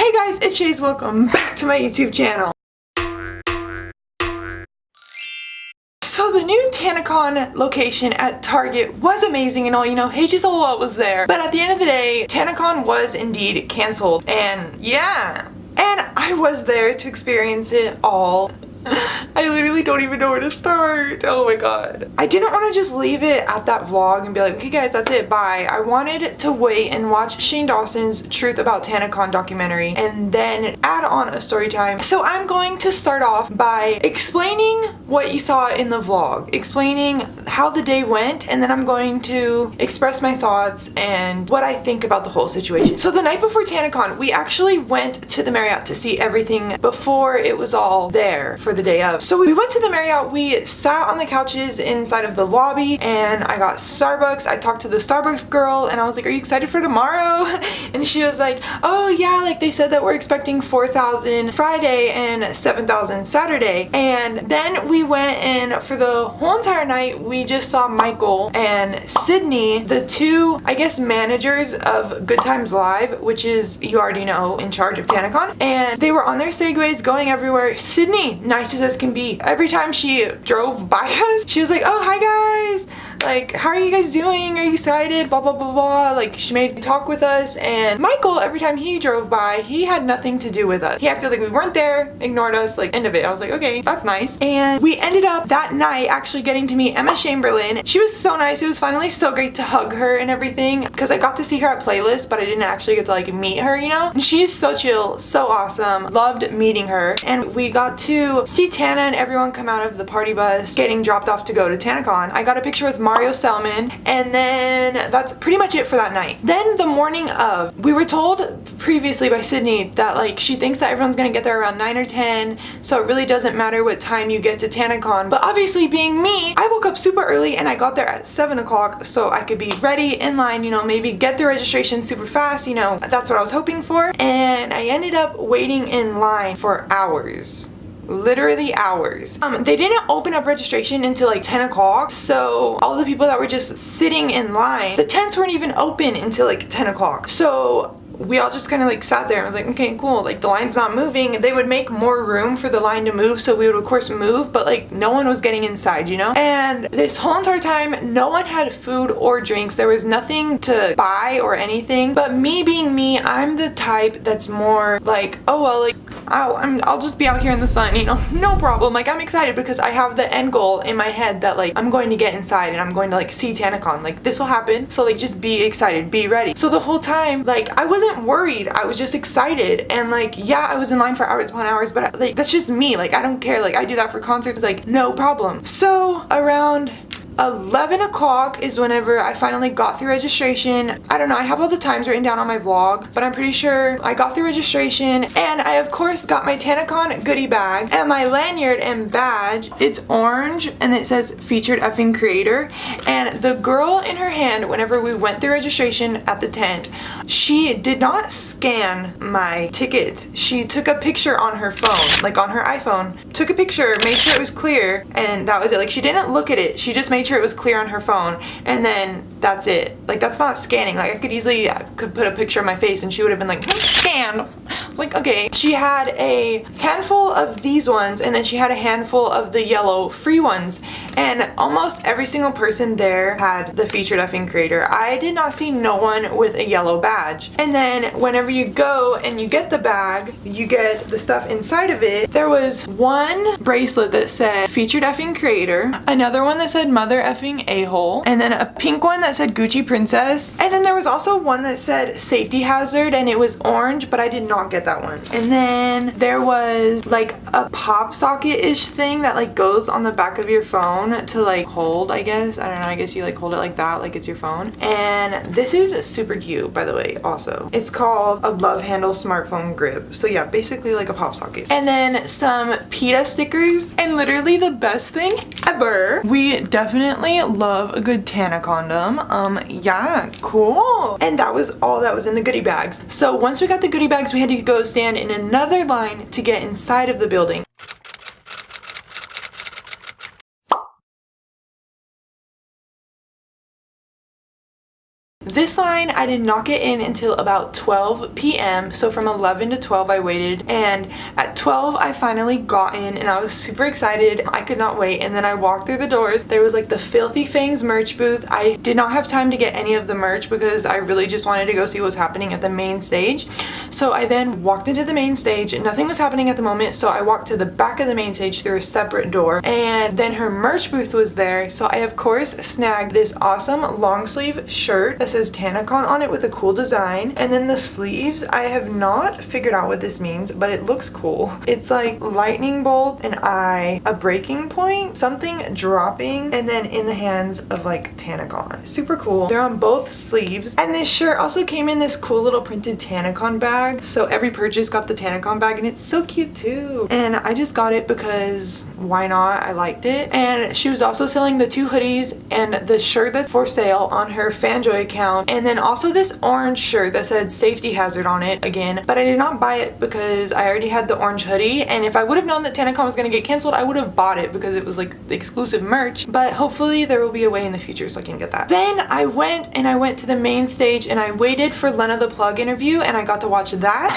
Hey guys, it's Chase. Welcome back to my YouTube channel. So the new Tanacon location at Target was amazing and all, you know, Hey Just LOL was there. But at the end of the day, Tanacon was indeed canceled. And yeah, and I was there to experience it all. I literally don't even know where to start. Oh my god. I didn't want to just leave it at that vlog and be like, okay guys, that's it, bye. I wanted to wait and watch Shane Dawson's Truth About Tanacon documentary and then add on a story time. So I'm going to start off by explaining what you saw in the vlog, explaining how the day went, and then I'm going to express my thoughts and what I think about the whole situation. So the night before Tanacon, we actually went to the Marriott to see everything before it was all there for the day of. So we went to the Marriott, we sat on the couches inside of the lobby, and I got Starbucks. I talked to the Starbucks girl and I was like, are you excited for tomorrow? And she was like, oh yeah, like they said that we're expecting 4,000 Friday and 7,000 Saturday. And then we went and for the whole entire night we just saw Michael and Sydney, the two, I guess, managers of Good Times Live, which is, you already know, in charge of Tanacon. And they were on their segways going everywhere. Sydney, nice as can be. Every time she drove by us, she was like, oh, hi guys, like, how are you guys doing? Are you excited? Blah, blah, blah, blah. Like, she made me talk with us. And Michael, every time he drove by, he had nothing to do with us. He acted like we weren't there, ignored us, like, end of it. I was like, okay, that's nice. And we ended up that night actually getting to meet Emma Chamberlain. She was so nice. It was finally so great to hug her and everything, because I got to see her at Playlist, but I didn't actually get to, like, meet her, you know? And she is so chill, so awesome. Loved meeting her. And we got to see Tana and everyone come out of the party bus getting dropped off to go to Tanacon. I got a picture with Mario Selman, and then that's pretty much it for that night. Then the morning of, we were told previously by Sydney that like she thinks that everyone's gonna get there around 9 or 10, so it really doesn't matter what time you get to Tanacon. But obviously, being me, I woke up super early and I got there at 7 o'clock so I could be ready in line, you know, maybe get the registration super fast, you know, that's what I was hoping for. And I ended up waiting in line for hours. Literally hours. They didn't open up registration until like 10 o'clock, so all the people that were just sitting in line, the tents weren't even open until like 10 o'clock. So we all just kind of like sat there and was like, okay, cool, like the line's not moving. They would make more room for the line to move, so we would of course move, but like no one was getting inside, you know? And this whole entire time, no one had food or drinks. There was nothing to buy or anything. But me being me, I'm the type that's more like, oh well, like I'll just be out here in the sun, you know, no problem. Like I'm excited because I have the end goal in my head that like I'm going to get inside and I'm going to like see Tanacon. Like this will happen, so like just be excited, be ready. So the whole time, like I wasn't worried, I was just excited. And like, yeah, I was in line for hours upon hours, but like that's just me. Like I don't care, like I do that for concerts, like no problem. So around 11 o'clock is whenever I finally got through registration. I don't know, I have all the times written down on my vlog, but I'm pretty sure I got through registration, and I of course got my Tanacon goodie bag and my lanyard and badge. It's orange and it says featured effing creator. And the girl in her hand, whenever we went through registration at the tent, she did not scan my ticket. She took a picture on her phone, like on her iPhone, took a picture, made sure it was clear, and that was it. Like she didn't look at it, she just made sure it was clear on her phone, and then that's it. Like that's not scanning. Like I could easily could put a picture of my face and she would have been like, scan. Like okay. She had a handful of these ones, and then she had a handful of the yellow free ones, and almost every single person there had the featured effing creator. I did not see no one with a yellow badge. And then whenever you go and you get the bag, you get the stuff inside of it. There was one bracelet that said featured effing creator, another one that said mother effing a-hole, and then a pink one that said Gucci princess, and then there was also one that said safety hazard, and it was orange, but I did not get that one. And then there was like a pop socket-ish thing that like goes on the back of your phone to like hold, I guess. I don't know, I guess you like hold it like that, like it's your phone. And this is super cute, by the way, also. It's called a love handle smartphone grip. So yeah, basically like a pop socket. And then some PETA stickers, and literally the best thing ever. We definitely love a good Tana condom. Yeah, cool. And that was all that was in the goodie bags. So once we got the goodie bags, we had to go stand in another line to get inside of the building. This line I did not get in until about 12 p.m. So from 11 to 12 I waited, and at 12 I finally got in and I was super excited. I could not wait. And then I walked through the doors. There was like the Filthy Fangs merch booth. I did not have time to get any of the merch because I really just wanted to go see what was happening at the main stage. So I then walked into the main stage. Nothing was happening at the moment, so I walked to the back of the main stage through a separate door, and then her merch booth was there. So I of course snagged this awesome long sleeve shirt that says Tanacon on it with a cool design, and then the sleeves, I have not figured out what this means, but it looks cool. It's like lightning bolt, an eye, a breaking point, something dropping, and then in the hands of like Tanacon. Super cool. They're on both sleeves, and this shirt also came in this cool little printed Tanacon bag, so every purchase got the Tanacon bag, and it's so cute too. And I just got it because why not? I liked it. And she was also selling the 2 hoodies and the shirt that's for sale on her Fanjoy account, and then also this orange shirt that said safety hazard on it again, but I did not buy it because I already had the orange hoodie, and if I would have known that Tanacon was going to get canceled, I would have bought it because it was like the exclusive merch, but hopefully there will be a way in the future so I can get that. Then I went to the main stage and I waited for Lena the Plug interview, and I got to watch that.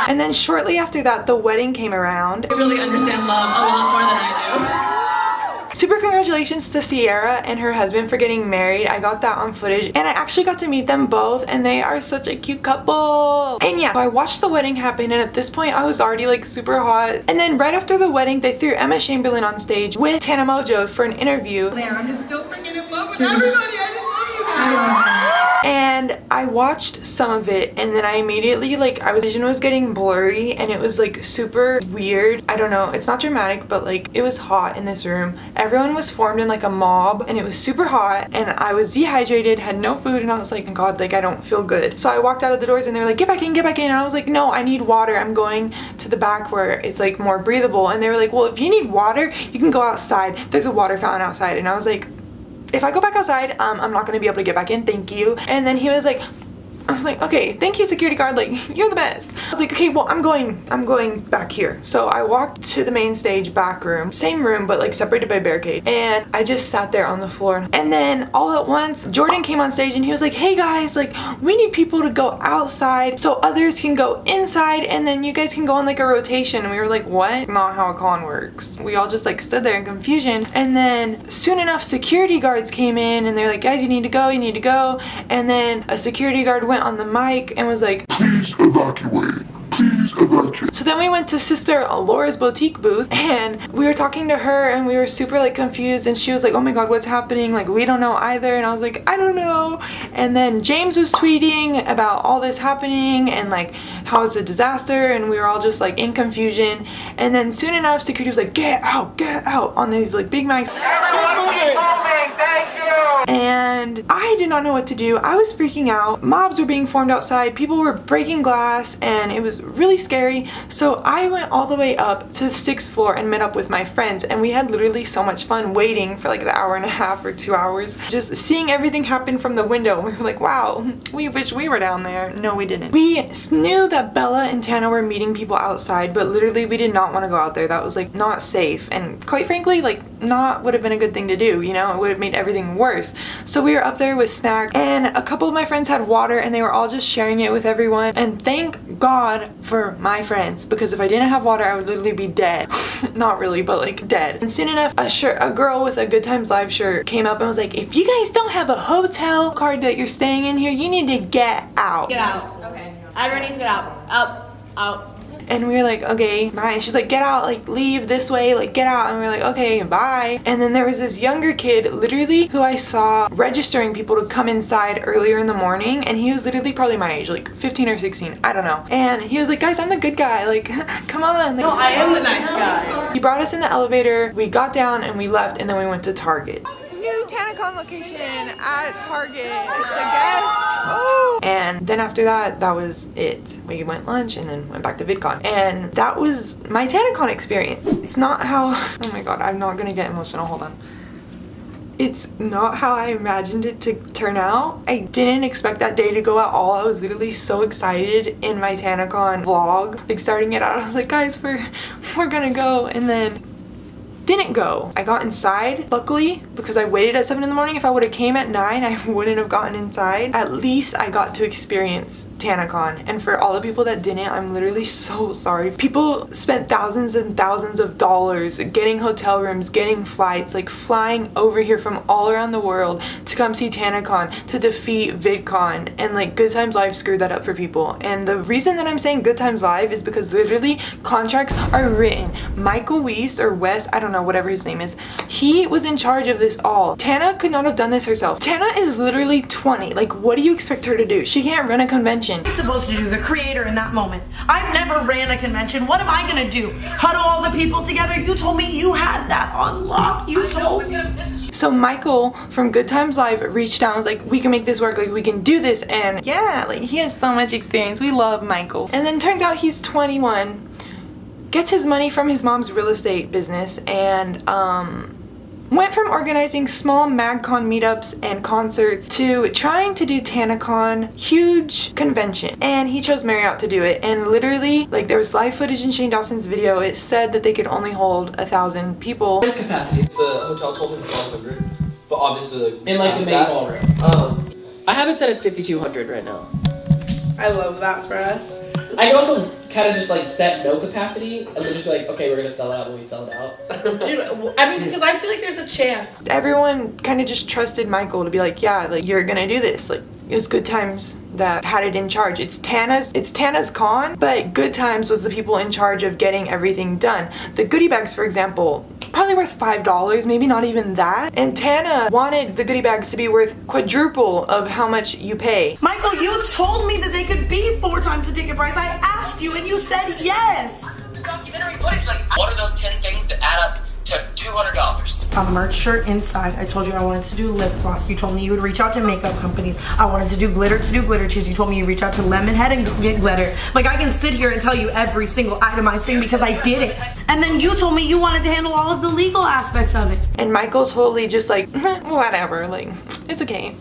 And then shortly after that, the wedding came around. I really understand love a lot more than I do. Super congratulations to Sierra and her husband for getting married. I got that on footage, and I actually got to meet them both, and they are such a cute couple. And yeah, so I watched the wedding happen, and at this point I was already like super hot. And then right after the wedding, they threw Emma Chamberlain on stage with Tana Mojo for an interview. I'm just still freaking in love with everybody. I just love you guys. And I watched some of it, and then I immediately vision was getting blurry, and it was like super weird. I don't know, it's not dramatic, but like it was hot in this room. Everyone was formed in like a mob, and it was super hot, and I was dehydrated, had no food, and I was like, God, like I don't feel good. So I walked out of the doors and they were like, get back in, and I was like, no, I need water. I'm going to the back where it's like more breathable. And they were like, well, if you need water, you can go outside. There's a water fountain outside. And I was like, if I go back outside, I'm not gonna be able to get back in, thank you. And then he was like, I was like, okay, thank you, security guard, like, you're the best. I was like, okay, well, I'm going back here. So I walked to the main stage back room, same room, but like separated by barricade. And I just sat there on the floor. And then all at once, Jordan came on stage and he was like, hey guys, like, we need people to go outside so others can go inside, and then you guys can go on like a rotation. And we were like, what? That's not how a con works. We all just like stood there in confusion. And then soon enough, security guards came in and they're like, guys, you need to go. And then a security guard went on the mic and was like, please evacuate. So then we went to Sister Laura's boutique booth, and we were talking to her, and we were super like confused, and she was like, oh my god, what's happening? Like, we don't know either. And I was like, I don't know. And then James was tweeting about all this happening and like how it's a disaster, and we were all just like in confusion. And then soon enough, security was like, get out on these like big mics. And I did not know what to do. I was freaking out. Mobs were being formed outside. People were breaking glass, and it was really scary. So I went all the way up to the 6th floor and met up with my friends, and we had literally so much fun waiting for like the hour and a half or 2 hours, just seeing everything happen from the window. We were like, wow, we wish we were down there. No, we didn't. We knew that Bella and Tana were meeting people outside, but literally we did not want to go out there. That was like not safe, and quite frankly, like not would have been a good thing to do, you know? It would have made everything worse. So we were up there with snacks, and a couple of my friends had water, and they were all just sharing it with everyone. And thank God for my friends, because if I didn't have water, I would literally be dead. Not really, but like dead. And soon enough, a girl with a Good Times Live shirt came up and was like, if you guys don't have a hotel card that you're staying in here, you need to get out. Get out. Okay. Everyone needs to get out. Out. And we were like, okay, bye. And she's like, get out, like leave this way, like get out. And we were like, okay, bye. And then there was this younger kid, literally, who I saw registering people to come inside earlier in the morning. And he was literally probably my age, like 15 or 16, I don't know. And he was like, guys, I'm the good guy, like, come on. No, I am the nice guy. He brought us in the elevator, we got down and we left, and then we went to Target. New Tanacon location at Target. The guest. Oh. And then after that, that was it. We went lunch and then went back to VidCon. And that was my Tanacon experience. It's not how, oh my god, I'm not gonna get emotional, hold on. It's not how I imagined it to turn out. I didn't expect that day to go at all. I was literally so excited in my Tanacon vlog. Like starting it out, I was like, guys, we're gonna go. And then didn't go. I got inside, luckily. because I waited at 7 in the morning. If I would have came at 9, I wouldn't have gotten inside. At least I got to experience Tanacon. And for all the people that didn't, I'm literally so sorry. People spent thousands and thousands of dollars getting hotel rooms, getting flights, like flying over here from all around the world to come see Tanacon, to defeat VidCon, and like Good Times Live screwed that up for people. And the reason that I'm saying Good Times Live is because literally contracts are written. Michael Weiss or West, I don't know, whatever his name is, he was in charge of this all. Tana could not have done this herself. Tana is literally 20. Like, what do you expect her to do? She can't run a convention. What am I supposed to do? The creator in that moment. I've never ran a convention. What am I gonna do? Huddle all the people together? You told me you had that on lock. You told me. So Michael from Good Times Live reached out and was like, we can make this work, like we can do this. And yeah, like he has so much experience. We love Michael. And then turns out he's 21, gets his money from his mom's real estate business, and went from organizing small MagCon meetups and concerts to trying to do Tanacon, huge convention. And he chose Marriott to do it. And literally, like, there was live footage in Shane Dawson's video. It said that they could only hold 1,000 people. What is capacity? The hotel told him 1,200, but obviously In like the main that. ballroom. I have it set at 5,200 right now. I love that for us. I can also kind of just like set no capacity and then just be like, okay, we're gonna sell it out when we sell it out. Dude, I mean, because I feel like there's a chance. Everyone kind of just trusted Michael to be like, yeah, like you're gonna do this. Like, it was Good Times that had it in charge. It's Tana's con, but Good Times was the people in charge of getting everything done. The goodie bags, for example, probably worth $5, maybe not even that. And Tana wanted the goodie bags to be worth quadruple of how much you pay. Michael, you told me that they could be 4 times the ticket price. I asked you and you said yes. Documentary footage, like what are those 10 things that add up to $200? On the merch shirt inside, I told you I wanted to do lip gloss. You told me you would reach out to makeup companies. I wanted to do glitter cheese. You told me you reach out to Lemonhead and get glitter. Like, I can sit here and tell you every single itemized thing because I did it. And then you told me you wanted to handle all of the legal aspects of it. And Michael totally just like, whatever, like, it's okay.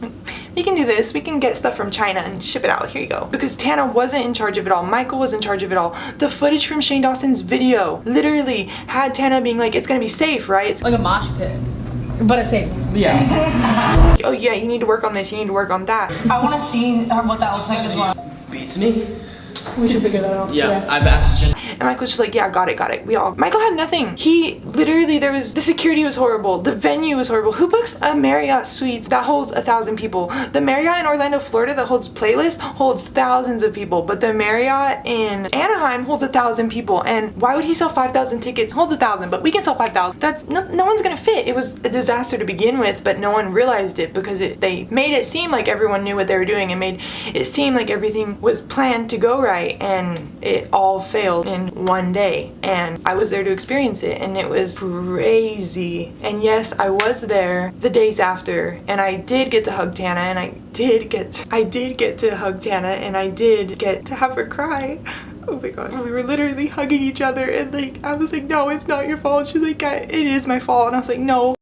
We can do this. We can get stuff from China and ship it out. Here you go. Because Tana wasn't in charge of it all. Michael was in charge of it all. The footage from Shane Dawson's video literally had Tana being like, it's gonna be safe, right? It's Like a mosh pit. But it's safe. Yeah. oh yeah, you need to work on this, you need to work on that. I want to see what that looks like as well. Beats me. We should figure that out. Yeah, I've asked Jen. And Michael's just like, yeah, got it. Michael had nothing. He literally, the security was horrible. The venue was horrible. Who books a Marriott Suites that holds 1,000 people? The Marriott in Orlando, Florida that holds Playlist holds thousands of people, but the Marriott in Anaheim holds 1,000 people. And why would he sell 5,000 tickets? Holds 1,000, but we can sell 5,000. That's, no one's gonna fit. It was a disaster to begin with, but no one realized it because they made it seem like everyone knew what they were doing and made it seem like everything was planned to go right. And it all failed in one day, and I was there to experience it, and it was crazy. And yes, I was there the days after, and I did get to hug Tana, and I did get to hug Tana, and I did get to have her cry. Oh my god, we were literally hugging each other, and like I was like, no, it's not your fault. She's like, it is my fault, and I was like, no.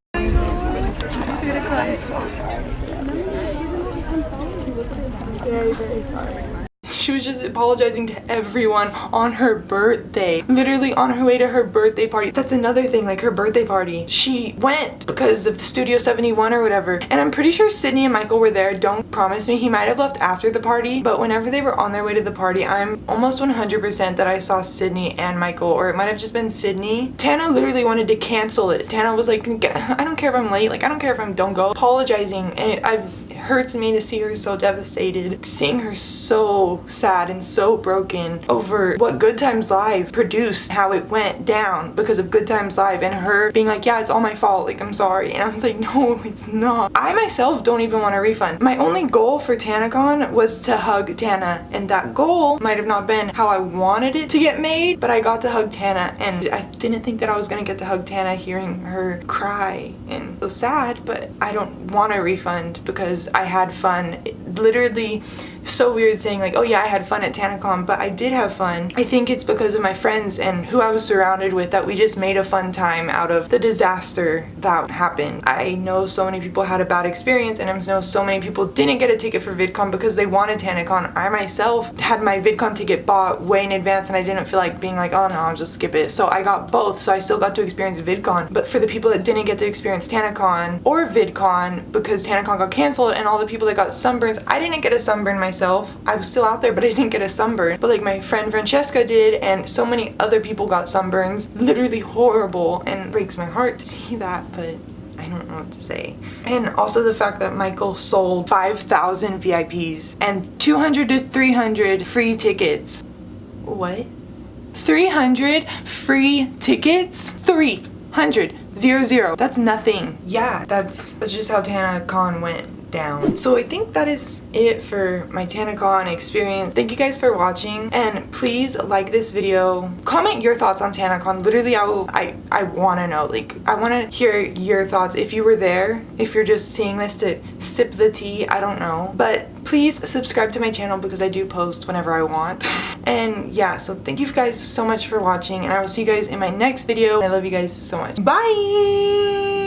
Very, very sorry. She was just apologizing to everyone on her birthday. Literally on her way to her birthday party. That's another thing, like her birthday party. She went because of the Studio 71 or whatever. And I'm pretty sure Sydney and Michael were there. Don't promise me. He might have left after the party. But whenever they were on their way to the party, I'm almost 100% that I saw Sydney and Michael. Or it might have just been Sydney. Tana literally wanted to cancel it. Tana was like, I don't care if I'm late. Like, I don't care if I don't go. Apologizing. And it hurts me to see her so devastated. Seeing her so sad and so broken over what Good Times Live produced, how it went down because of Good Times Live, and her being like, yeah, it's all my fault, like, I'm sorry. And I was like, no, it's not. I myself don't even want a refund. My only goal for Tanacon was to hug Tana, and that goal might have not been how I wanted it to get made, but I got to hug Tana, and I didn't think that I was gonna get to hug Tana hearing her cry. And so sad, but I don't want a refund because I had fun. literally so weird saying like, oh yeah, I had fun at Tanacon, but I did have fun. I think it's because of my friends and who I was surrounded with that we just made a fun time out of the disaster that happened. I know so many people had a bad experience, and I know so many people didn't get a ticket for VidCon because they wanted Tanacon. I myself had my VidCon ticket bought way in advance, and I didn't feel like being like, oh no, I'll just skip it. So I got both, so I still got to experience VidCon. But for the people that didn't get to experience Tanacon or VidCon because Tanacon got canceled, and all the people that got sunburns, I didn't get a sunburn myself. I was still out there, but I didn't get a sunburn. But like my friend Francesca did, and so many other people got sunburns. Literally horrible, and it breaks my heart to see that, but I don't know what to say. And also the fact that Michael sold 5,000 VIPs and 200 to 300 free tickets. What? 300 free tickets? 300. 0. That's nothing. Yeah, that's just how Tanacon went down. So I think that is it for my Tanacon experience. Thank you guys for watching, and please like this video. Comment your thoughts on Tanacon. Literally, I want to know. Like, I want to hear your thoughts if you were there, if you're just seeing this to sip the tea, I don't know. But please subscribe to my channel because I do post whenever I want. And yeah, so thank you guys so much for watching, and I will see you guys in my next video. I love you guys so much. Bye!